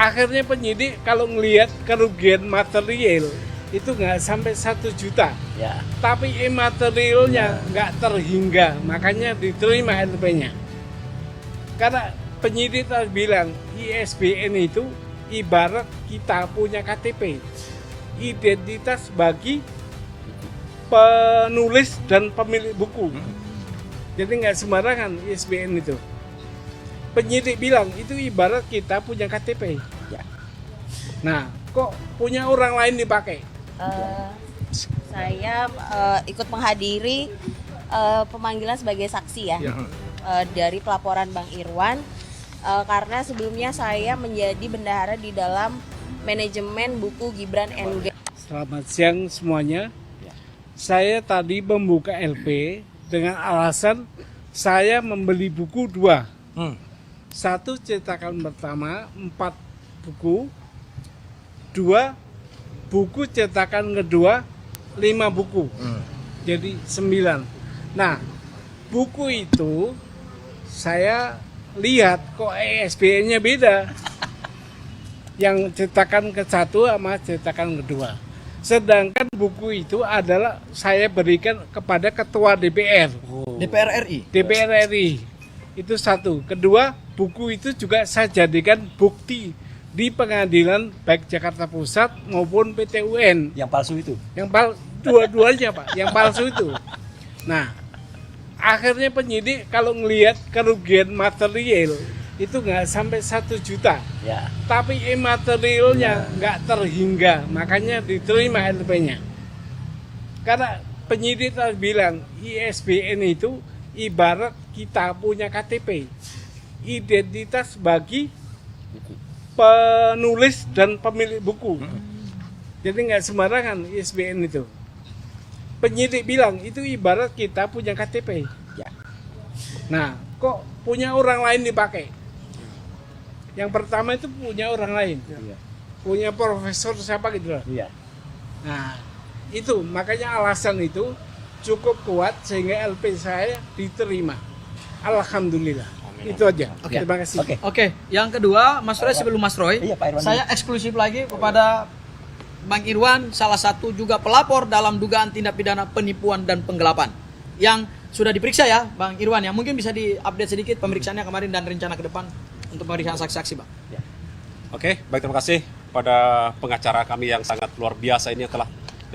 akhirnya penyidik kalau ngelihat kerugian material itu nggak sampai 1 juta, Ya. tapi imaterialnya nggak terhingga, makanya diterima LP-nya. Karena penyidik tadi bilang ISBN itu ibarat kita punya KTP, identitas bagi penulis dan pemilik buku. Jadi nggak sembarangan ISBN itu. Penyidik bilang itu ibarat kita punya KTP. Ya. Nah, kok punya orang lain dipakai? Saya ikut menghadiri pemanggilan sebagai saksi ya, dari pelaporan Bang Irwan, karena sebelumnya saya menjadi bendahara di dalam manajemen buku Gibran NG. Selamat siang semuanya. Saya tadi membuka LP dengan alasan saya membeli buku 2. Satu cetakan pertama 4 buku, 2 buku cetakan kedua 5 buku, jadi 9. Nah, buku itu saya lihat kok ISBN-nya beda. Yang cetakan ke-1 sama cetakan kedua. Sedangkan buku itu adalah saya berikan kepada ketua DPR. DPR RI. DPR RI. Itu satu. Kedua, buku itu juga saya jadikan bukti di pengadilan baik Jakarta Pusat maupun PT UN. Yang palsu itu. Dua-duanya Pak, yang palsu itu. Nah, akhirnya penyidik kalau ngelihat kerugian material itu nggak sampai 1 juta, Ya. tapi imaterialnya nggak terhingga, makanya diterima LP-nya. Karena penyidik tadi bilang ISBN itu ibarat kita punya KTP, identitas bagi penulis dan pemilik buku. Jadi nggak sembarangan ISBN itu. Penyidik bilang itu ibarat kita punya KTP. Ya. Nah, kok punya orang lain dipakai? Yang pertama itu punya orang lain, Iya. punya profesor siapa gitu loh. Iya. Nah, itu makanya alasan itu cukup kuat sehingga LP saya diterima. Alhamdulillah. Itu aja. Oke. Terima kasih. Oke. Oke, yang kedua, Mas Roy sebelum Mas Roy, Iya, Pak Irwan. saya eksklusif lagi kepada Bang Irwan, salah satu juga pelapor dalam dugaan tindak pidana penipuan dan penggelapan yang sudah diperiksa ya, Bang Irwan ya. Mungkin bisa diupdate sedikit pemeriksaannya kemarin dan rencana ke depan untuk pemeriksaan saksi-saksi, Bang. Oke, baik, terima kasih pada pengacara kami yang sangat luar biasa ini yang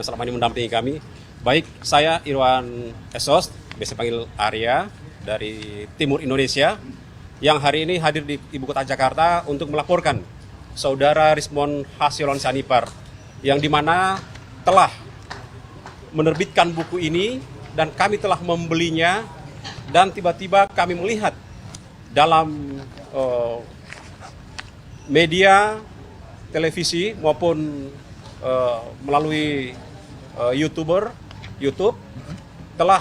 selama ini mendampingi kami. Baik, saya Irwan Esos, biasa panggil Arya dari Timur Indonesia, yang hari ini hadir di Ibu Kota Jakarta untuk melaporkan Saudara Rismond Hasilon Sanipar, yang dimana telah menerbitkan buku ini dan kami telah membelinya, dan tiba-tiba kami melihat dalam media televisi maupun melalui YouTube telah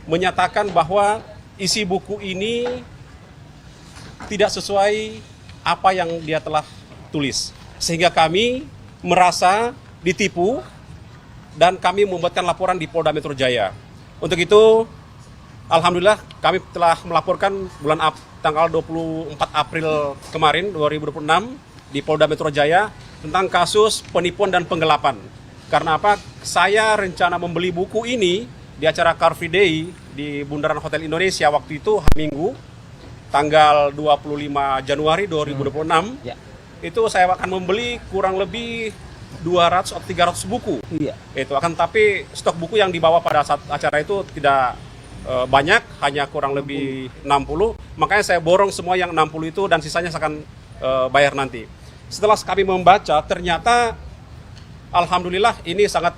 menyatakan bahwa isi buku ini tidak sesuai apa yang dia telah tulis, sehingga kami merasa ditipu dan kami membuatkan laporan di Polda Metro Jaya. Untuk itu, alhamdulillah kami telah melaporkan tanggal 24 April kemarin 2026 di Polda Metro Jaya tentang kasus penipuan dan penggelapan. Karena apa? Saya rencana membeli buku ini di acara Car Free Day di Bundaran Hotel Indonesia waktu itu hari Minggu tanggal 25 Januari 2026. Ya. Itu saya akan membeli kurang lebih 200 atau 300 buku. Iya. Itu akan, tapi stok buku yang dibawa pada saat acara itu tidak banyak, hanya kurang lebih 60. Makanya saya borong semua yang 60 itu dan sisanya saya akan bayar nanti. Setelah kami membaca, ternyata alhamdulillah ini sangat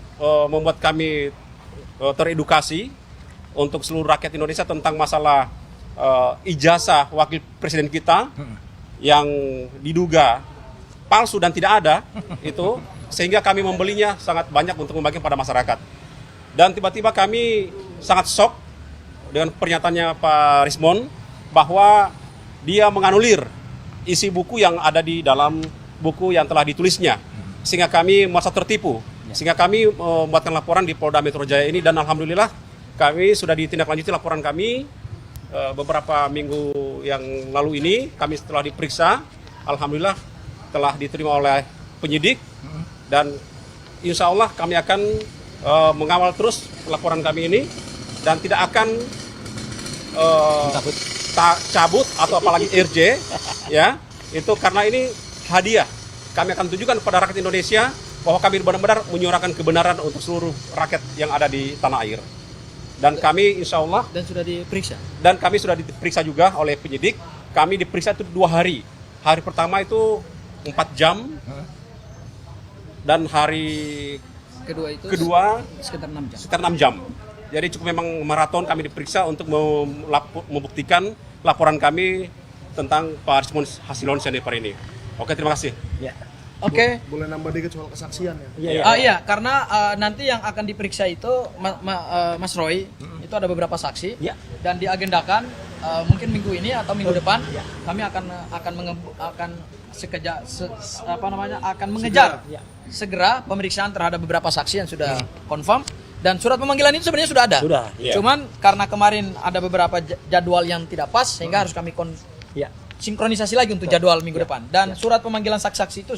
membuat kami teredukasi untuk seluruh rakyat Indonesia tentang masalah ijazah wakil presiden kita yang diduga palsu dan tidak ada itu, sehingga kami membelinya sangat banyak untuk membagi pada masyarakat. Dan tiba-tiba kami sangat shock dengan pernyataannya Pak Rismond bahwa dia menganulir isi buku yang ada di dalam buku yang telah ditulisnya, sehingga kami merasa tertipu, sehingga kami membuatkan laporan di Polda Metro Jaya ini, dan alhamdulillah kami sudah ditindaklanjuti laporan kami beberapa minggu yang lalu ini. Kami setelah diperiksa, alhamdulillah telah diterima oleh penyidik dan insya Allah kami akan mengawal terus laporan kami ini dan tidak akan cabut atau apalagi RJ ya, itu karena ini hadiah. Kami akan tunjukkan kepada rakyat Indonesia bahwa kami benar-benar menyuarakan kebenaran untuk seluruh rakyat yang ada di tanah air. Dan kami insya Allah dan kami sudah diperiksa juga oleh penyidik. Kami diperiksa itu 2 hari. Hari pertama itu 4 jam dan hari kedua sekitar 6 jam. Jadi cukup memang maraton kami diperiksa untuk membuktikan laporan kami tentang Pak Arismon Hasilon Seniper ini. Oke, terima kasih. Ya. Oke. Boleh nambah dikit soal kesaksian ya? Iya, karena nanti yang akan diperiksa itu Mas Roy, itu ada beberapa saksi dan diagendakan mungkin minggu ini atau minggu depan kami akan mengejar segera pemeriksaan terhadap beberapa saksi yang sudah confirm dan surat pemanggilan itu sebenarnya sudah ada. Cuman karena kemarin ada beberapa jadwal yang tidak pas sehingga harus kami sinkronisasi lagi untuk jadwal minggu depan dan surat pemanggilan saksi-saksi itu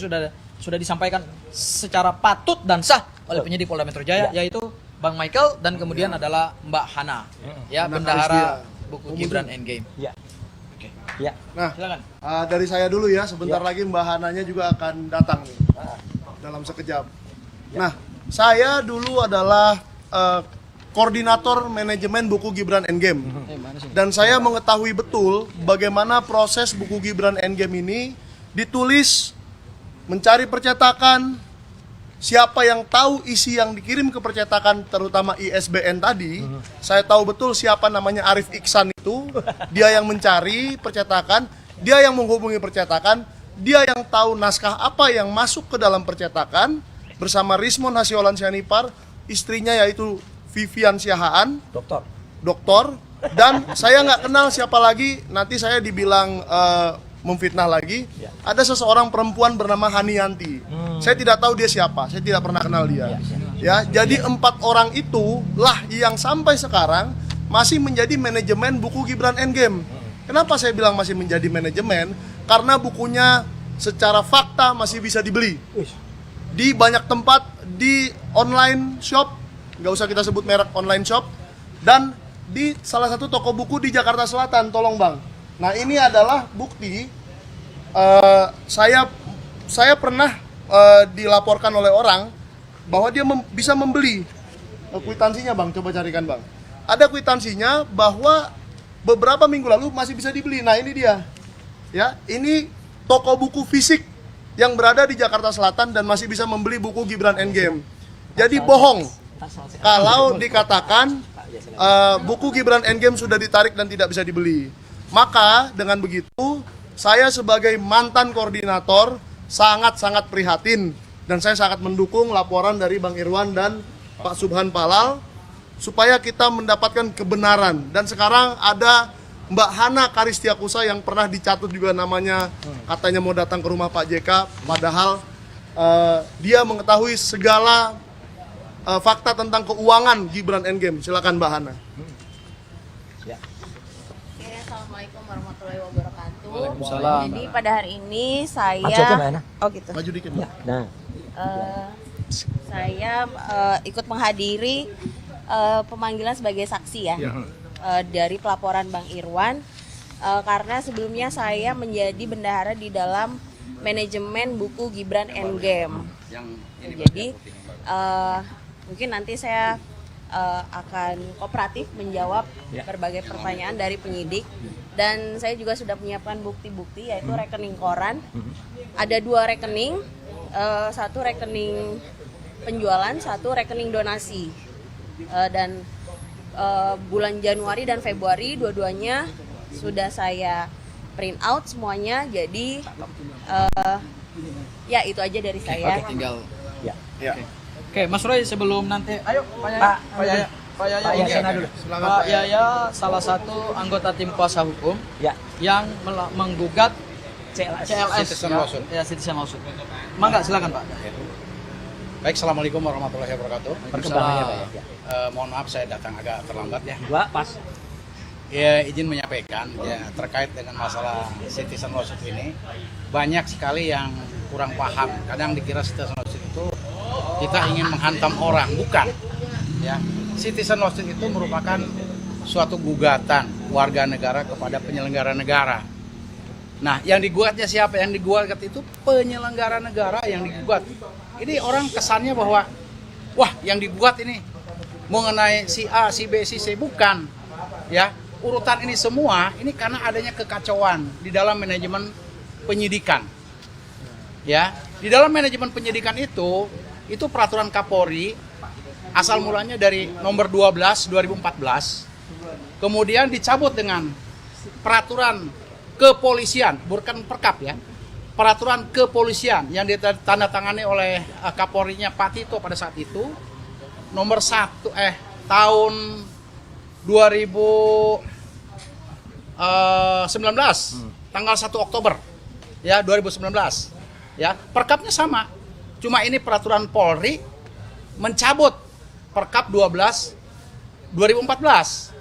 sudah disampaikan secara patut dan sah oleh penyidik Polda Metro Jaya yaitu Bang Michael dan kemudian adalah Mbak Hana bendahara buku Gibran Endgame. Nah, silakan. Dari saya dulu ya, sebentar lagi Mbak Hananya juga akan datang nih, dalam sekejap. Nah, saya dulu adalah koordinator manajemen buku Gibran Endgame. Dan saya mengetahui betul bagaimana proses buku Gibran Endgame ini ditulis, mencari percetakan, siapa yang tahu isi yang dikirim ke percetakan terutama ISBN tadi. Saya tahu betul siapa namanya Arif Iksan itu. Dia yang mencari percetakan, dia yang menghubungi percetakan, dia yang tahu naskah apa yang masuk ke dalam percetakan bersama Rismon Hasiolan Sianipar, istrinya yaitu Vivian Siahaan, doktor, dan saya nggak kenal siapa lagi, nanti saya dibilang memfitnah lagi. Ada seseorang perempuan bernama Hanianti. Saya tidak tahu dia siapa, saya tidak pernah kenal dia. Ya, jadi 4 orang itu lah yang sampai sekarang masih menjadi manajemen buku Gibran Endgame. Kenapa saya bilang masih menjadi manajemen? Karena bukunya secara fakta masih bisa dibeli di banyak tempat, di online shop. Nggak usah kita sebut merek online shop, dan di salah satu toko buku di Jakarta Selatan, tolong Bang. Nah, ini adalah bukti. Saya pernah dilaporkan oleh orang bahwa dia bisa membeli. Kwitansinya Bang, coba carikan Bang. Ada kwitansinya bahwa beberapa minggu lalu masih bisa dibeli. Nah, ini dia. Ya, ini toko buku fisik yang berada di Jakarta Selatan dan masih bisa membeli buku Gibran Endgame. Jadi bohong kalau dikatakan buku Gibran Endgame sudah ditarik dan tidak bisa dibeli. Maka dengan begitu, saya sebagai mantan koordinator sangat-sangat prihatin dan saya sangat mendukung laporan dari Bang Irwan dan Pak Subhan Palal supaya kita mendapatkan kebenaran. Dan sekarang ada Mbak Hana Karistiakusa yang pernah dicatut juga namanya, katanya mau datang ke rumah Pak JK, padahal dia mengetahui segala fakta tentang keuangan Gibran Endgame. Silakan Mbak Hana. Assalamualaikum warahmatullahi wabarakatuh. Waalaikumsalam. Jadi pada hari ini saya Maju dikit Mbak. saya ikut menghadiri pemanggilan sebagai saksi ya. Dari pelaporan Bang Irwan karena sebelumnya saya menjadi bendahara di dalam manajemen buku Gibran Endgame. Jadi mungkin nanti saya akan kooperatif menjawab berbagai pertanyaan dari penyidik dan saya juga sudah menyiapkan bukti-bukti yaitu rekening koran. Ada 2 rekening, satu rekening penjualan, satu rekening donasi. Dan bulan Januari dan Februari dua-duanya sudah saya print out semuanya. Jadi ya itu aja dari saya. Tinggal Oke, Mas Roy, sebelum nanti ayo Pak Yaya dulu. Pak Yaya salah satu anggota tim kuasa hukum yang menggugat CLS Citizen Lawsuit. Mangga silakan Pak. Baik, assalamualaikum warahmatullahi wabarakatuh. Perkembangannya Pak ya. Mohon maaf saya datang agak terlambat ya. Pas. ya izin menyampaikan ya terkait dengan masalah citizen lawsuit ini, banyak sekali yang kurang paham. Kadang dikira citizen lawsuit itu kita ingin menghantam orang, bukan. Ya, citizen lawsuit itu merupakan suatu gugatan warga negara kepada penyelenggara negara. Nah, yang digugatnya siapa? Yang digugat itu penyelenggara negara yang digugat. Ini orang kesannya bahwa wah, yang digugat ini mengenai si A, si B, si C, bukan. Ya, urutan ini semua ini karena adanya kekacauan di dalam manajemen penyidikan. Ya, di dalam manajemen penyidikan itu peraturan Kapolri asal mulanya dari nomor 12 2014, kemudian dicabut dengan peraturan kepolisian, bukan perkap ya, peraturan kepolisian yang ditandatangani oleh Kapolrinya Pak Tito pada saat itu, nomor 1 tahun 2019 tanggal 1 Oktober ya 2019 ya, perkapnya sama, cuma ini peraturan Polri mencabut perkap 12 2014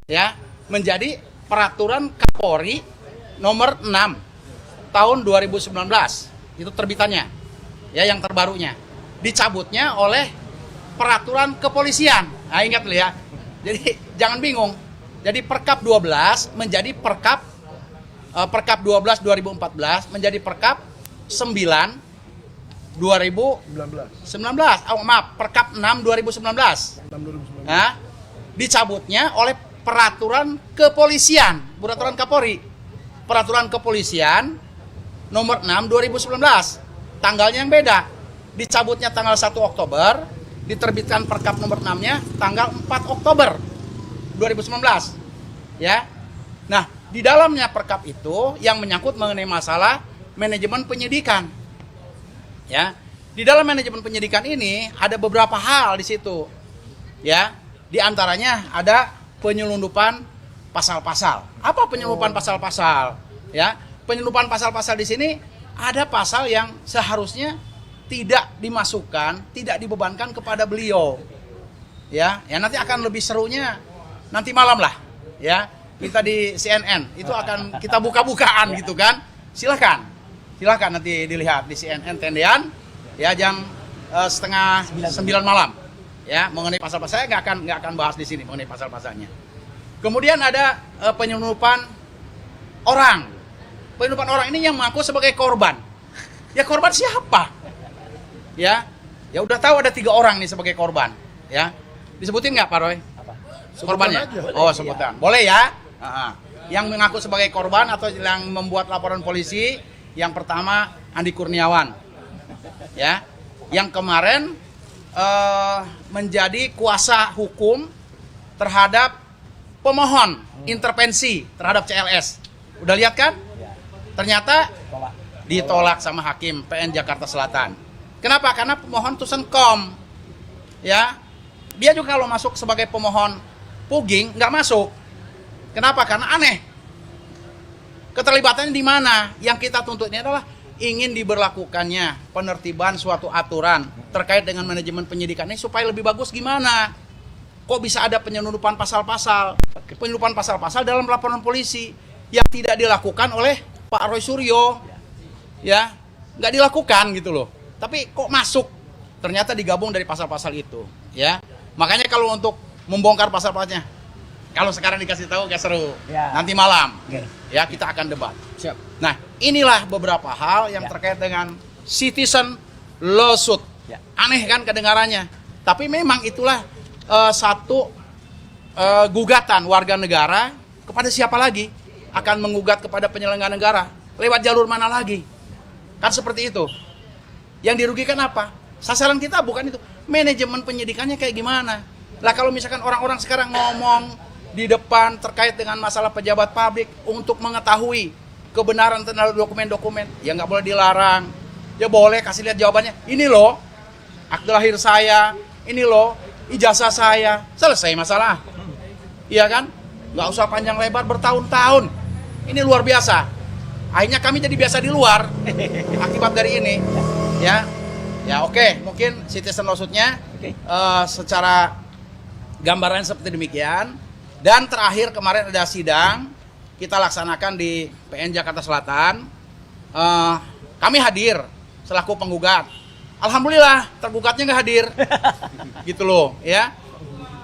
ya menjadi peraturan Kapolri nomor 6 tahun 2019, itu terbitannya ya, yang terbarunya dicabutnya oleh peraturan kepolisian. Nah, ingat ya, jadi jangan bingung, jadi perkap 12 menjadi perkap 12 2014 menjadi perkap 9 2019. Oh, maaf, perkap 6 2019. Nah, dicabutnya oleh peraturan kepolisian, peraturan Kapolri. Peraturan kepolisian nomor 6 2019. Tanggalnya yang beda. Dicabutnya tanggal 1 Oktober, diterbitkan perkap nomor 6-nya tanggal 4 Oktober 2019. Ya. Nah, di dalamnya perkap itu yang menyangkut mengenai masalah manajemen penyidikan. Ya, di dalam manajemen penyidikan ini ada beberapa hal di situ. Ya, di antaranya ada penyelundupan pasal-pasal. Apa penyelundupan pasal-pasal? Ya, penyelundupan pasal-pasal di sini ada pasal yang seharusnya tidak dimasukkan, tidak dibebankan kepada beliau. Ya, nanti akan lebih serunya nanti malam lah. Ya, kita di CNN itu akan kita buka-bukaan gitu kan. Silakan nanti dilihat di CNN Tendean ya jam setengah 9 malam ya, mengenai pasal-pasal. Saya nggak akan bahas di sini mengenai pasal-pasalnya. Kemudian ada penyelundupan orang. Penyelundupan orang ini yang mengaku sebagai korban. Ya, korban siapa? Ya udah tahu ada 3 orang nih sebagai korban. Ya, disebutin nggak Pak Roy? Korbannya? Oh, sebutan. Boleh ya? Yang mengaku sebagai korban atau yang membuat laporan polisi, yang pertama Andi Kurniawan, ya, yang kemarin menjadi kuasa hukum terhadap pemohon intervensi terhadap CLS. Udah lihat kan? Ternyata ditolak sama hakim PN Jakarta Selatan. Kenapa? Karena pemohon tusen kom, ya, dia juga kalau masuk sebagai pemohon pugging nggak masuk. Kenapa? Karena aneh. Keterlibatannya di mana? Yang kita tuntut ini adalah ingin diberlakukannya penertiban suatu aturan terkait dengan manajemen penyidikan ini supaya lebih bagus. Gimana? Kok bisa ada penyelundupan pasal-pasal? Penyelundupan pasal-pasal dalam laporan polisi yang tidak dilakukan oleh Pak Roy Suryo. Ya, nggak dilakukan gitu loh. Tapi kok masuk? Ternyata digabung dari pasal-pasal itu. Ya, makanya kalau untuk membongkar pasal-pasalnya, kalau sekarang dikasih tahu gak seru. Ya. Nanti malam, ya kita akan debat. Siap. Nah, inilah beberapa hal yang terkait dengan citizen lawsuit. Ya. Aneh kan kedengarannya, tapi memang itulah satu gugatan warga negara kepada siapa lagi? Akan menggugat kepada penyelenggara negara lewat jalur mana lagi? Kan seperti itu. Yang dirugikan apa? Sasaran kita bukan itu. Manajemen penyidikannya kayak gimana? Lah kalau misalkan orang-orang sekarang ngomong di depan terkait dengan masalah pejabat publik untuk mengetahui kebenaran tentang dokumen-dokumen, ya nggak boleh dilarang. Ya boleh kasih lihat jawabannya. Ini loh akte lahir saya, ini loh ijazah saya. Selesai masalah. Iya kan? Nggak usah panjang lebar bertahun-tahun. Ini luar biasa. Akhirnya kami jadi biasa di luar akibat dari ini. Ya oke. Mungkin citizen lawsuitnya secara gambaran seperti demikian. Dan terakhir kemarin ada sidang kita laksanakan di PN Jakarta Selatan. Kami hadir selaku penggugat. Alhamdulillah tergugatnya nggak hadir, gitu loh ya.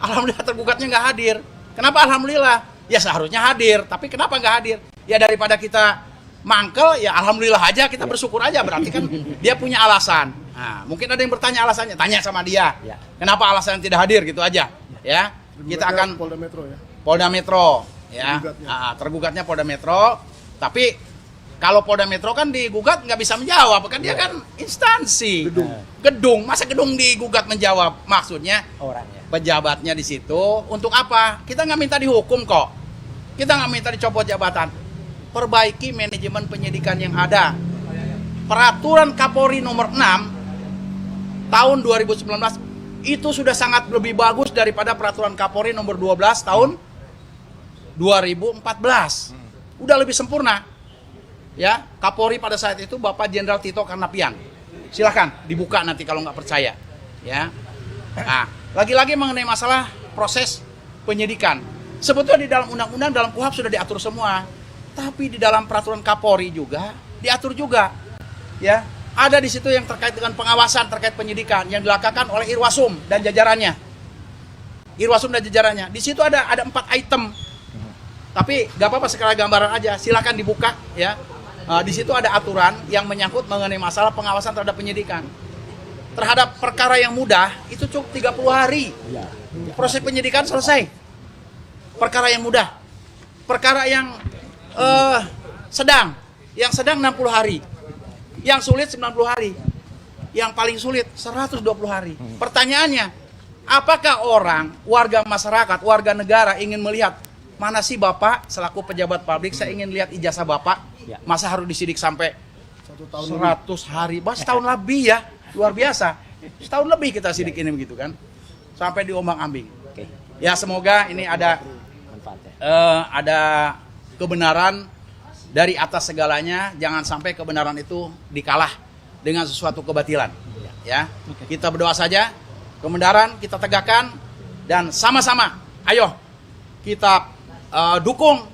Alhamdulillah tergugatnya nggak hadir. Kenapa alhamdulillah? Ya seharusnya hadir, tapi kenapa nggak hadir? Ya daripada kita mangkel, ya alhamdulillah aja, kita bersyukur aja. Berarti kan dia punya alasan. Nah, mungkin ada yang bertanya alasannya, tanya sama dia. Kenapa alasan tidak hadir gitu aja, ya. Kita akan Polda Metro ya. Polda Metro, ya. Tergugatnya. Tergugatnya Polda Metro. Tapi kalau Polda Metro kan digugat nggak bisa menjawab, kan dia kan instansi. Gedung. Masa gedung digugat menjawab? Maksudnya pejabatnya di situ untuk apa? Kita nggak minta dihukum kok. Kita nggak minta dicopot jabatan. Perbaiki manajemen penyidikan yang ada. Peraturan Kapolri nomor 6 tahun 2019 itu sudah sangat lebih bagus daripada peraturan Kapolri nomor 12 tahun 2014. Udah lebih sempurna. Ya, Kapolri pada saat itu Bapak Jenderal Tito Karnavian. Silahkan dibuka nanti kalau nggak percaya. Ya. Nah, lagi-lagi mengenai masalah proses penyidikan. Sebetulnya di dalam undang-undang, dalam KUHP sudah diatur semua. Tapi di dalam peraturan Kapolri juga diatur juga. Ya, ada di situ yang terkait dengan pengawasan terkait penyidikan yang dilakukan oleh Irwasum dan jajarannya. Irwasum dan jajarannya. Di situ ada 4 item. Tapi nggak apa-apa, sekali gambaran aja. Silakan dibuka ya. Di situ ada aturan yang menyangkut mengenai masalah pengawasan terhadap penyidikan. Terhadap perkara yang mudah itu cukup 30 hari. Proses penyidikan selesai. Perkara yang mudah. Perkara yang sedang 60 hari. Yang sulit 90 hari. Yang paling sulit 120 hari. Pertanyaannya, apakah orang, warga masyarakat, warga negara ingin melihat mana sih Bapak selaku pejabat publik, saya ingin lihat ijazah Bapak. Masa harus disidik sampai 100 hari, setahun lebih ya. Luar biasa. Setahun lebih kita sidik ini begitu kan. Sampai diombang-ambing. Ya semoga ini ada kebenaran dari atas segalanya, jangan sampai kebenaran itu dikalah dengan sesuatu kebatilan. Ya, kita berdoa saja, kebenaran kita tegakkan dan sama-sama, ayo kita dukung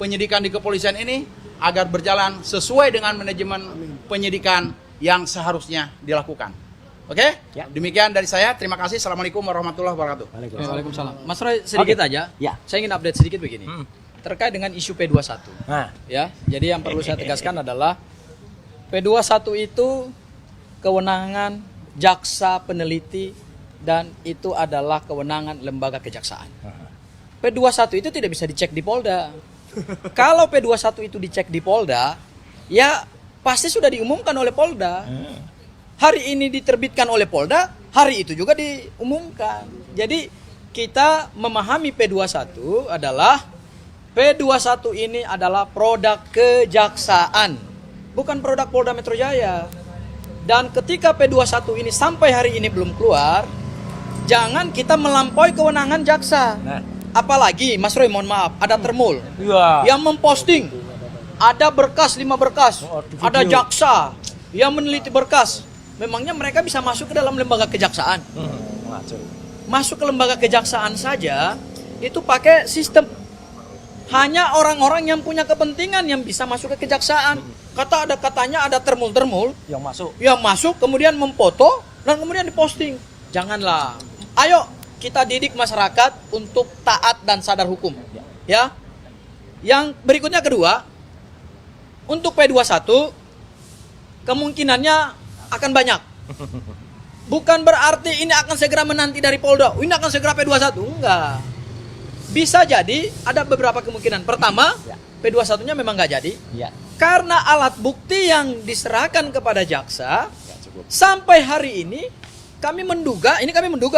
penyidikan di kepolisian ini agar berjalan sesuai dengan manajemen penyidikan yang seharusnya dilakukan. Oke? Demikian dari saya. Terima kasih. Assalamualaikum warahmatullahi wabarakatuh. Waalaikumsalam. Mas Roy sedikit aja. Saya ingin update sedikit begini. Terkait dengan isu P21. Ya, jadi yang perlu saya tegaskan adalah P21 itu kewenangan jaksa peneliti dan itu adalah kewenangan lembaga kejaksaan. P21 itu tidak bisa dicek di Polda. Kalau P21 itu dicek di Polda, ya pasti sudah diumumkan oleh Polda. Hari ini diterbitkan oleh Polda, hari itu juga diumumkan. Jadi kita memahami P21 adalah P21 ini adalah produk kejaksaan, bukan produk Polda Metro Jaya. Dan ketika P21 ini sampai hari ini belum keluar, jangan kita melampaui kewenangan jaksa. Apalagi, Mas Roy mohon maaf, ada termul yang memposting, ada berkas 5 berkas, ada jaksa yang meneliti berkas. Memangnya mereka bisa masuk ke dalam lembaga kejaksaan? Masuk ke lembaga kejaksaan saja, itu pakai sistem. Hanya orang-orang yang punya kepentingan yang bisa masuk ke kejaksaan. Katanya ada termul-termul yang masuk kemudian memfoto dan kemudian diposting. Janganlah. Ayo kita didik masyarakat untuk taat dan sadar hukum. Ya. Yang berikutnya kedua, untuk P21 kemungkinannya akan banyak. Bukan berarti ini akan segera menanti dari Polda. Ini akan segera P21. Enggak. Bisa jadi ada beberapa kemungkinan. Pertama, P21-nya memang nggak jadi. Karena alat bukti yang diserahkan kepada jaksa sampai hari ini kami menduga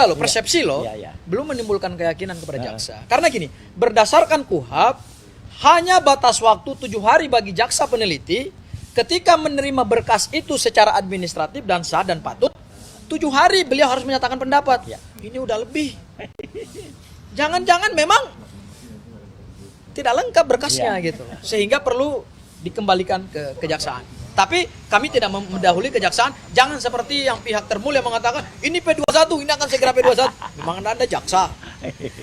loh, persepsi loh, belum menimbulkan keyakinan kepada jaksa. Karena gini, berdasarkan KUHP hanya batas waktu 7 hari bagi jaksa peneliti ketika menerima berkas itu secara administratif dan sah dan patut. 7 hari beliau harus menyatakan pendapat. Ini udah lebih. Jangan-jangan memang tidak lengkap berkasnya gitu. Sehingga perlu dikembalikan ke kejaksaan. Tapi kami tidak mendahului kejaksaan. Jangan seperti yang pihak termul yang mengatakan ini P21, ini akan segera P21. Memang Anda jaksa.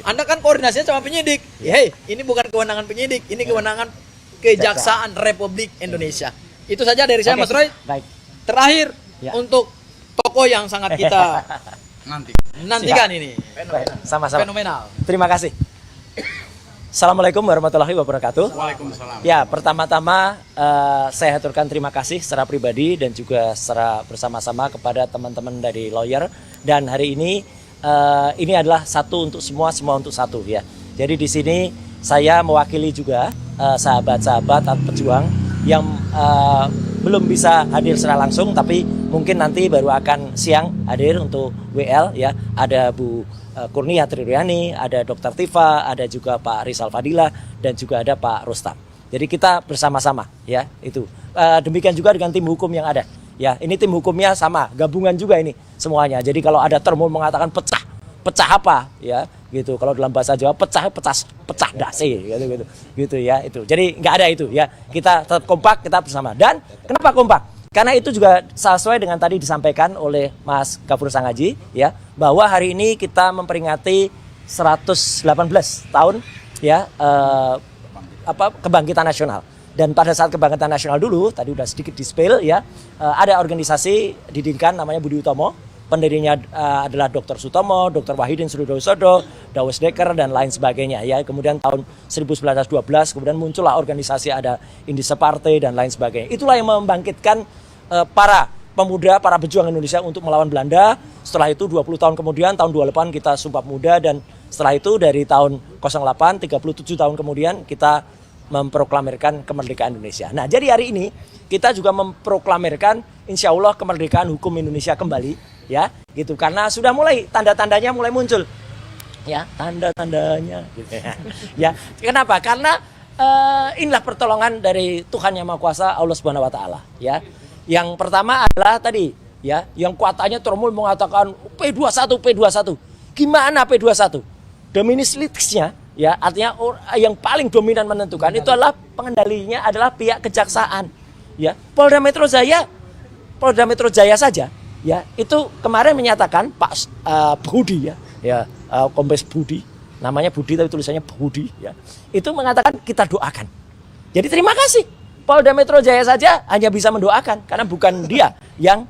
Anda kan koordinasinya sama penyidik. Hei, ini bukan kewenangan penyidik, ini kewenangan Kejaksaan Republik Indonesia. Itu saja dari saya, Oke, Mas Roy. Baik. Terakhir Ya. untuk tokoh yang sangat kita nantikan ini. Baik, sama-sama. Fenomenal. Terima kasih. Assalamualaikum warahmatullahi wabarakatuh. Waalaikumsalam. Ya, pertama-tama saya haturkan terima kasih secara pribadi dan juga secara bersama-sama kepada teman-teman dari lawyer. Dan hari ini adalah satu untuk semua, semua untuk satu ya. Jadi di sini saya mewakili juga sahabat-sahabat atau pejuang yang belum bisa hadir secara langsung, tapi mungkin nanti baru akan siang hadir untuk WL ya. Ada Bu Kurnia Triryani, ada Dr. Tifa, ada juga Pak Rizal Fadila, dan juga ada Pak Rustam. Jadi kita bersama-sama ya itu. Demikian juga dengan tim hukum yang ada. Ya, ini tim hukumnya sama, gabungan juga ini semuanya. Jadi kalau ada termo mengatakan pecah, pecah apa ya gitu. Kalau dalam bahasa Jawa pecah dasi gitu ya itu. Jadi nggak ada itu ya. Kita tetap kompak, kita bersama. Dan kenapa kompak? Karena itu juga sesuai dengan tadi disampaikan oleh Mas Gafur Sangaji ya, bahwa hari ini kita memperingati 118 tahun ya kebangkitan nasional. Dan pada saat kebangkitan nasional dulu, tadi udah sedikit di-spill ya, ada organisasi didikan namanya Budi Utomo, pendirinya adalah Dr. Sutomo, Dr. Wahidin Sudosodo, Dawes Dekker, dan lain sebagainya ya. Kemudian tahun 1912 kemudian muncullah organisasi, ada Indische Partei dan lain sebagainya. Itulah yang membangkitkan para pemuda, para pejuang Indonesia untuk melawan Belanda. Setelah itu 20 tahun kemudian, tahun 28 kita Sumpah Pemuda, dan setelah itu dari tahun 08, 37 tahun kemudian kita memproklamirkan kemerdekaan Indonesia. Nah, jadi hari ini kita juga memproklamirkan insya Allah kemerdekaan hukum Indonesia kembali, ya, gitu. Karena sudah mulai tanda-tandanya mulai muncul, ya, tanda-tandanya, gitu ya. Ya, kenapa? Karena inilah pertolongan dari Tuhan Yang Maha Kuasa, Allah Subhanahu Wa Taala, ya. Yang pertama adalah tadi, ya, yang kuatannya Tromul mengatakan P21. Gimana P21? Dominis litisnya, ya, artinya yang paling dominan menentukan itu adalah pengendalinya adalah pihak kejaksaan, ya. Polda Metro Jaya saja, ya, itu kemarin menyatakan Pak Budi, ya, Kombes Budi, namanya Budi tapi tulisannya Budi, ya, itu mengatakan kita doakan. Jadi terima kasih, Polda Metro Jaya saja hanya bisa mendoakan karena bukan dia yang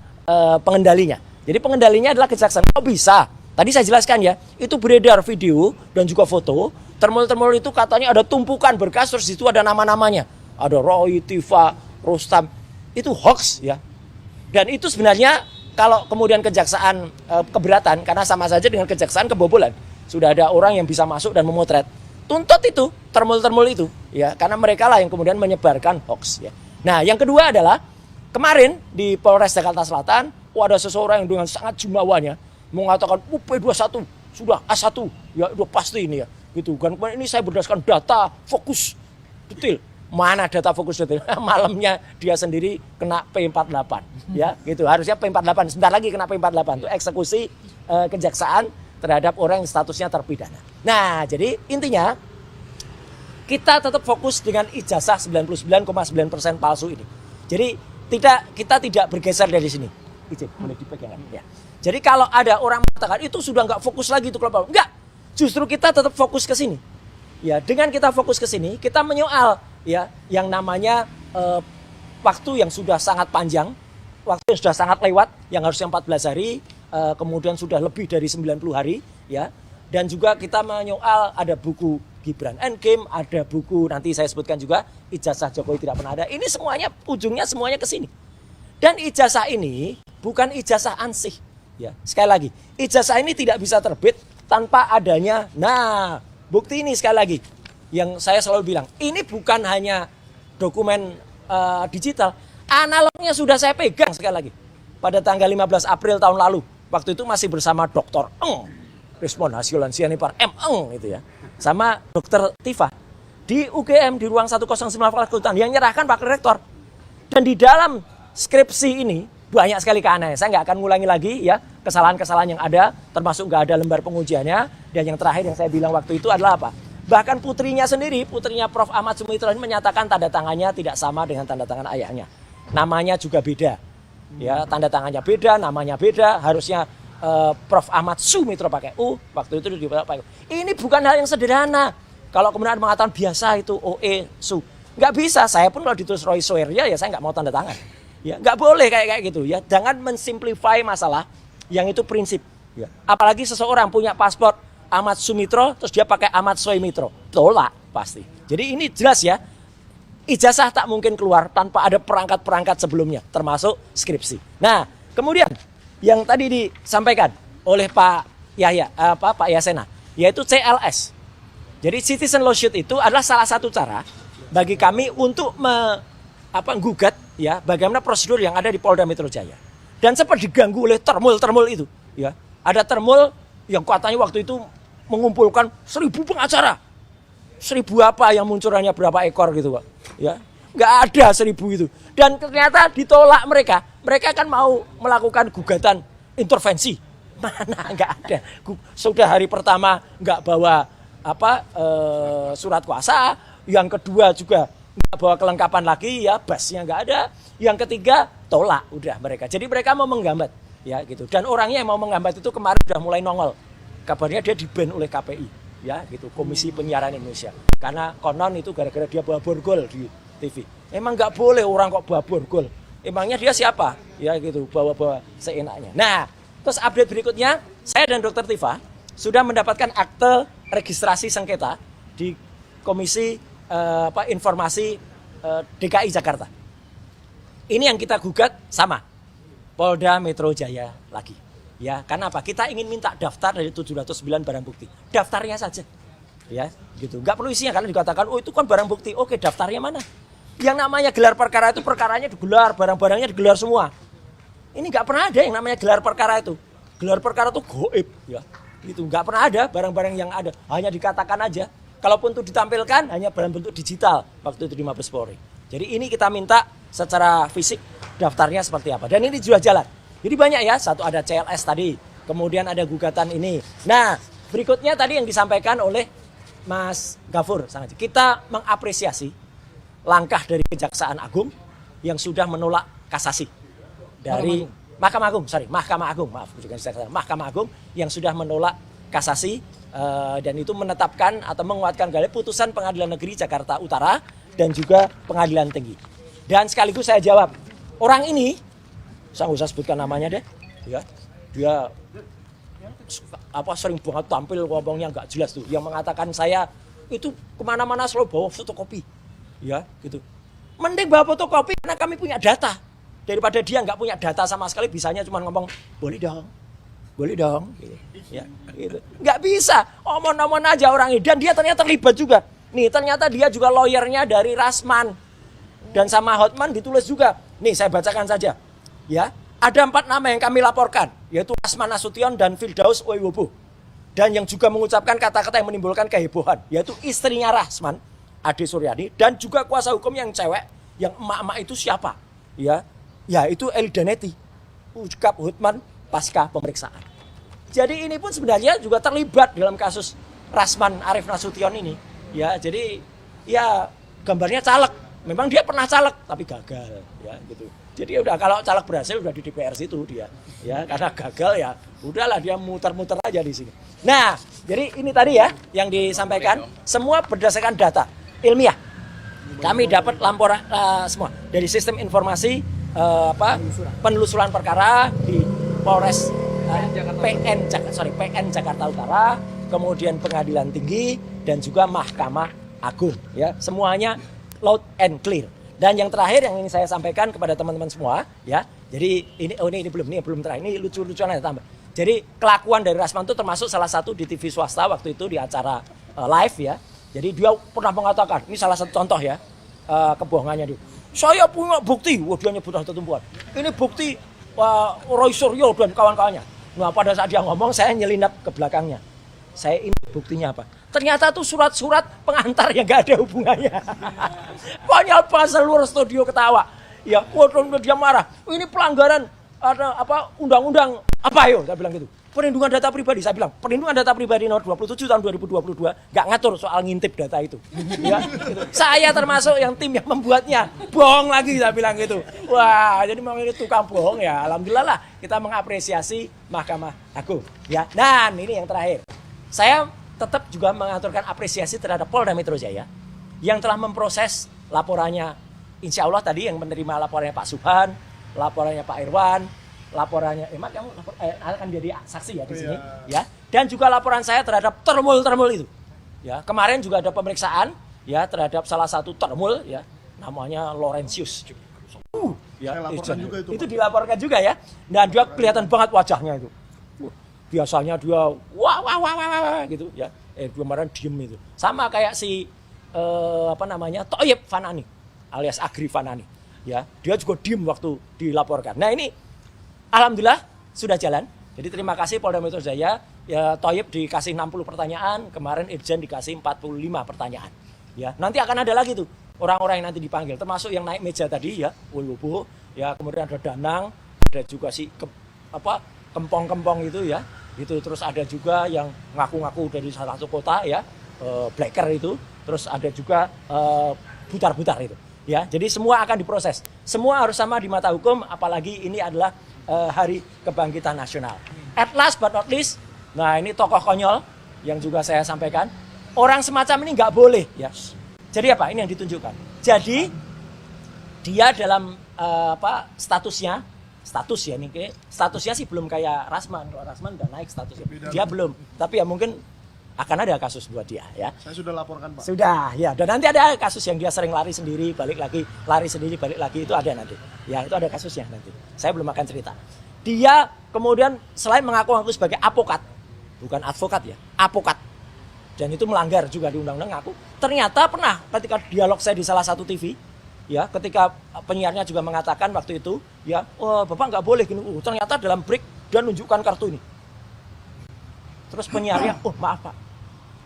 pengendalinya. Jadi pengendalinya adalah kejaksaan. Kok bisa? Tadi saya jelaskan ya, itu beredar video dan juga foto. Termol itu katanya ada tumpukan berkas, terus itu ada nama-namanya. Ada Roy, Tifa, Rustam. Itu hoax ya. Dan itu sebenarnya kalau kemudian kejaksaan keberatan, karena sama saja dengan kejaksaan kebobolan. Sudah ada orang yang bisa masuk dan memotret. Tuntut itu, termol itu. Ya, karena mereka lah yang kemudian menyebarkan hoax. Ya. Nah, yang kedua adalah kemarin di Polres Jakarta Selatan, ada seseorang yang dengan sangat jumawanya mengatakan P21 sudah A1, ya udah pasti ini ya, gitu kan. Ini saya berdasarkan data fokus detail. Mana data fokus detail? Malamnya dia sendiri kena P48, ya, gitu. Harusnya P48, sebentar lagi kena P48. Itu eksekusi kejaksaan terhadap orang yang statusnya terpidana. Nah, jadi intinya kita tetap fokus dengan ijazah 99,9% palsu ini. Jadi kita tidak bergeser dari sini. Izin, boleh dipegang ya. Jadi kalau ada orang mengatakan itu sudah nggak fokus lagi itu kelompok, enggak. Justru kita tetap fokus ke sini. Ya, dengan kita fokus ke sini, kita menyoal ya yang namanya waktu yang sudah sangat panjang, waktu yang sudah sangat lewat, yang harusnya 14 hari, kemudian sudah lebih dari 90 hari, ya. Dan juga kita menyoal ada buku Gibran Endgame, ada buku nanti saya sebutkan juga ijazah Jokowi tidak pernah ada. Ini semuanya ujungnya semuanya ke sini. Dan ijazah ini bukan ijazah ansih. Ya, sekali lagi, ijazah ini tidak bisa terbit tanpa adanya. Nah, bukti ini sekali lagi yang saya selalu bilang, ini bukan hanya dokumen digital, analognya sudah saya pegang sekali lagi. Pada tanggal 15 April tahun lalu, waktu itu masih bersama Dr. Eng, Respon Hasil Sianipar M. Eng itu ya, sama Dr. Tifa di UGM di ruang 109 Fakultas yang nyerahkan Pak Rektor. Dan di dalam skripsi ini banyak sekali keanehan. Saya nggak akan ngulangi lagi ya kesalahan-kesalahan yang ada, termasuk nggak ada lembar pengujiannya. Dan yang terakhir yang saya bilang waktu itu adalah apa? Bahkan putrinya sendiri, putrinya Prof. Ahmad Sumitro ini menyatakan tanda tangannya tidak sama dengan tanda tangan ayahnya. Namanya juga beda. Ya, tanda tangannya beda, namanya beda. Harusnya Prof. Ahmad Sumitro pakai U, waktu itu pakai U. Ini bukan hal yang sederhana. Kalau kemudian mengatakan biasa itu OE Su, nggak bisa. Saya pun kalau ditulis Roy Soeria ya saya nggak mau tanda tangan. Ya nggak boleh kayak gitu ya. Jangan mensimplify masalah yang itu prinsip. Ya. Apalagi seseorang punya paspor Ahmad Sumitro terus dia pakai Ahmad Soemitro, tolak pasti. Jadi ini jelas ya. Ijazah tak mungkin keluar tanpa ada perangkat-perangkat sebelumnya, termasuk skripsi. Nah, kemudian yang tadi disampaikan oleh Pak Yahya, Pak Yasena, yaitu CLS. Jadi citizen lawsuit itu adalah salah satu cara bagi kami untuk menggugat ya bagaimana prosedur yang ada di Polda Metro Jaya. Dan sempat diganggu oleh termul itu. Ya, ada termul yang katanya waktu itu mengumpulkan 1.000 pengacara. 1.000 apa yang munculannya berapa ekor gitu Pak. Ya, nggak ada 1.000 itu. Dan ternyata ditolak mereka. Mereka kan mau melakukan gugatan intervensi. Mana nggak ada. Sudah hari pertama nggak bawa surat kuasa. Yang kedua juga nggak bawa kelengkapan lagi ya, basnya nggak ada. Yang ketiga tolak udah mereka. Jadi mereka mau menggambat ya gitu. Dan orangnya yang mau menggambat itu kemarin udah mulai nongol. Kabarnya dia di-ban oleh KPI. Ya gitu, Komisi Penyiaran Indonesia, karena konon itu gara-gara dia bawa borgol di TV. Emang nggak boleh orang kok bawa borgol, emangnya dia siapa ya gitu, bawa-bawa seenaknya. Nah terus update berikutnya, saya dan Dr. Tifa sudah mendapatkan akte registrasi sengketa di Komisi Informasi DKI Jakarta. Ini yang kita gugat sama Polda Metro Jaya lagi. Ya, karena apa? Kita ingin minta daftar dari 709 barang bukti. Daftarnya saja. Ya, gitu. Enggak perlu isinya karena dikatakan, "Oh, itu kan barang bukti." Oke, daftarnya mana? Yang namanya gelar perkara itu perkaranya digelar, barang-barangnya digelar semua. Ini enggak pernah ada yang namanya gelar perkara itu. Gelar perkara itu goib, ya. Gitu. Enggak pernah ada barang-barang yang ada. Hanya dikatakan aja. Kalaupun itu ditampilkan hanya dalam bentuk digital waktu itu di Mabes Polri. Jadi ini kita minta secara fisik daftarnya seperti apa. Dan ini juga jalan. Jadi banyak ya, satu ada CLS tadi, kemudian ada gugatan ini. Nah, berikutnya tadi yang disampaikan oleh Mas Gafur, kita mengapresiasi langkah dari Kejaksaan Agung yang sudah menolak kasasi dari Mahkamah Agung yang sudah menolak kasasi dan itu menetapkan atau menguatkan kembali putusan Pengadilan Negeri Jakarta Utara dan juga Pengadilan Tinggi. Dan sekaligus saya jawab, orang ini saya nggak usah sebutkan namanya deh, ya dia sering banget tampil ngomongnya nggak jelas tuh, yang mengatakan saya itu kemana-mana selalu bawa fotokopi, ya gitu. Mending bawa fotokopi karena kami punya data daripada dia nggak punya data sama sekali, bisanya cuma ngomong boleh dong, gitu. Ya gitu. Nggak bisa, omong-omong aja orang ini, dan dia ternyata terlibat juga. Nih ternyata dia juga lawyernya dari Rasman dan sama Hotman ditulis juga. Nih saya bacakan saja. Ya, ada 4 nama yang kami laporkan, yaitu Asman Nasution dan Firdaus Oiwobo. Dan yang juga mengucapkan kata-kata yang menimbulkan kehebohan, yaitu istrinya Rasman, Ade Suryani, dan juga kuasa hukum yang cewek, yang emak-emak itu siapa? Ya, itu Elidaneti, Ucap Hutman pasca pemeriksaan. Jadi ini pun sebenarnya juga terlibat dalam kasus Rasman Arif Nasution ini. Ya, jadi ya gambarnya caleg. Memang dia pernah caleg tapi gagal, ya gitu. Jadi udah kalau caleg berhasil udah di DPR situ dia, ya karena gagal ya udahlah dia muter-muter aja di sini. Nah, jadi ini tadi ya yang disampaikan semua berdasarkan data ilmiah. Kami dapat laporan semua dari sistem informasi penelusuran perkara di Polres PN Jakarta Utara, kemudian Pengadilan Tinggi dan juga Mahkamah Agung, ya semuanya loud and clear. Dan yang terakhir yang ingin saya sampaikan kepada teman-teman semua, ya. Jadi ini belum terakhir. Ini lucu-lucuan aja tambah. Jadi kelakuan dari Rasman itu termasuk salah satu di TV swasta waktu itu di acara live ya. Jadi dia pernah mengatakan, ini salah satu contoh ya kebohongannya dia. Saya punya bukti, dia nyebut harta tumbuhan. Ini bukti Roy Suryo dan kawan-kawannya. Nah pada saat dia ngomong saya nyelinap ke belakangnya. Saya ini buktinya apa? Ternyata tuh surat-surat pengantar yang gak ada hubungannya. Konyol pas seluruh studio ketawa. Ya, waduh dia marah. Ini pelanggaran ada undang-undang apa yo? Saya bilang gitu. perlindungan data pribadi. Saya bilang, perlindungan data pribadi nomor 27 tahun 2022 nggak ngatur soal ngintip data itu. Ya, gitu. Saya termasuk yang tim yang membuatnya. Bohong lagi saya bilang gitu. Wah, jadi memang ini tukang bohong ya. Alhamdulillah lah kita mengapresiasi Mahkamah Agung. Ya, dan ini yang terakhir. Saya tetap juga mengaturkan apresiasi terhadap Polda Metro Jaya yang telah memproses laporannya. Insya Allah tadi yang menerima laporannya Pak Subhan, laporannya Pak Irwan, laporannya Emat, kamu akan jadi saksi ya di sini, ya. Dan juga laporan saya terhadap termul itu, ya. Kemarin juga ada pemeriksaan, ya, terhadap salah satu termul, ya, namanya Laurentius, ya, itu dilaporkan juga ya. Dan juga kelihatan banget wajahnya itu. Biasanya dia wah gitu, ya. Kemarin diem itu, sama kayak si Thoyib Fanani, alias Agri Fanani, ya. Dia juga diem waktu dilaporkan. Nah ini alhamdulillah sudah jalan. Jadi terima kasih Polda Metro Jaya. Ya, Thoyib dikasih 60 pertanyaan, kemarin Irjen dikasih 45 pertanyaan. Ya, nanti akan ada lagi tuh orang-orang yang nanti dipanggil, termasuk yang naik meja tadi ya, Wulwobo, ya, kemudian ada Danang, ada juga si kempong-kempong itu ya. Itu terus ada juga yang ngaku-ngaku dari salah satu kota ya, Blacker itu, terus ada juga butar-butar itu. Ya, jadi semua akan diproses. Semua harus sama di mata hukum, apalagi ini adalah Hari Kebangkitan Nasional. At last but not least, nah ini tokoh konyol yang juga saya sampaikan, orang semacam ini nggak boleh ya. Jadi apa? Ini yang ditunjukkan. Jadi dia dalam statusnya sih belum kayak Rasman. Kalau Rasman udah naik statusnya, dia belum. Tapi ya mungkin akan ada kasus buat dia ya. Saya sudah laporkan Pak. Sudah ya. Dan nanti ada kasus yang dia sering lari sendiri, balik lagi, itu ada nanti. Ya itu ada kasusnya nanti. Saya belum akan cerita. Dia kemudian selain mengaku sebagai apokat, bukan advokat ya, apokat. Dan itu melanggar juga di undang-undang ngaku. Ternyata pernah ketika dialog saya di salah satu TV, ya ketika penyiarnya juga mengatakan waktu itu, ya, oh, Bapak nggak boleh gini. Ternyata dalam break dia nunjukkan kartu ini. Terus penyiarnya, oh maaf Pak,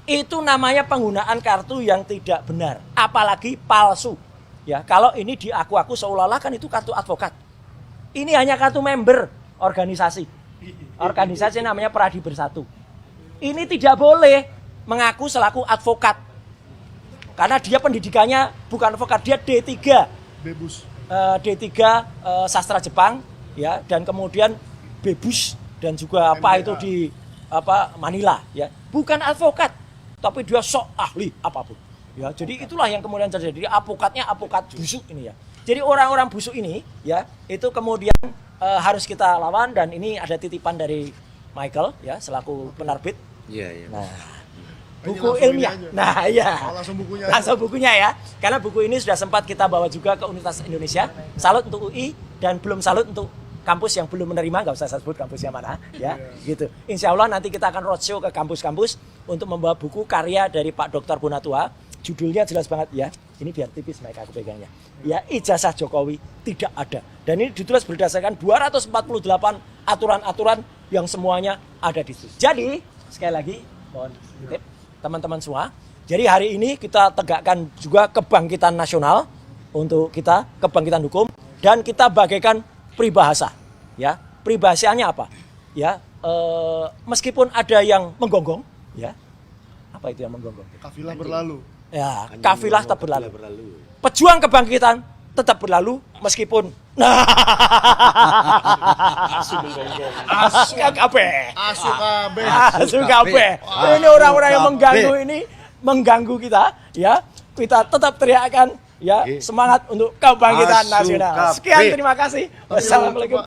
itu namanya penggunaan kartu yang tidak benar, apalagi palsu. Ya, kalau ini diaku-aku seolah-olah kan itu kartu advokat. Ini hanya kartu member organisasi. Organisasi namanya Pradi Bersatu. Ini tidak boleh mengaku selaku advokat. Karena dia pendidikannya bukan advokat, dia D3. Bebus. D3 sastra Jepang ya, dan kemudian Bebus dan juga apa itu di Manila ya. Bukan advokat, tapi dia sok ahli apapun. Ya, jadi itulah yang kemudian terjadi. Jadi advokatnya apokat busuk ini ya. Jadi orang-orang busuk ini ya, itu kemudian harus kita lawan, dan ini ada titipan dari Michael ya selaku penerbit. Iya. Nah, buku ilmiah. Nah, iya. Langsung bukunya ya. Karena buku ini sudah sempat kita bawa juga ke Universitas Indonesia. Salut untuk UI dan belum salut untuk kampus yang belum menerima, nggak usah saya sebut kampusnya mana ya. Gitu. Insya Allah nanti kita akan roadshow ke kampus-kampus untuk membawa buku karya dari Pak Dr. Bonatua. Judulnya jelas banget ya. Ini biar tipis mereka aku pegangnya. Ya, ijazah Jokowi tidak ada. Dan ini ditulis berdasarkan 248 aturan-aturan yang semuanya ada di situ. Jadi, sekali lagi mohon titip teman-teman semua. Jadi hari ini kita tegakkan juga kebangkitan nasional untuk kita, kebangkitan hukum, dan kita bagaikan peribahasa. Ya, peribahasanya apa? Ya, meskipun ada yang menggonggong, ya. Apa itu yang menggonggong? Kafilah berlalu. Ya, kafilah tetap berlalu. Pejuang kebangkitan tetap berlalu meskipun Asu kabeh. Ini orang-orang yang mengganggu kita ya. Kita tetap teriakan ya, semangat untuk kebangkitan nasional. Sekian, terima kasih. Wassalamualaikum.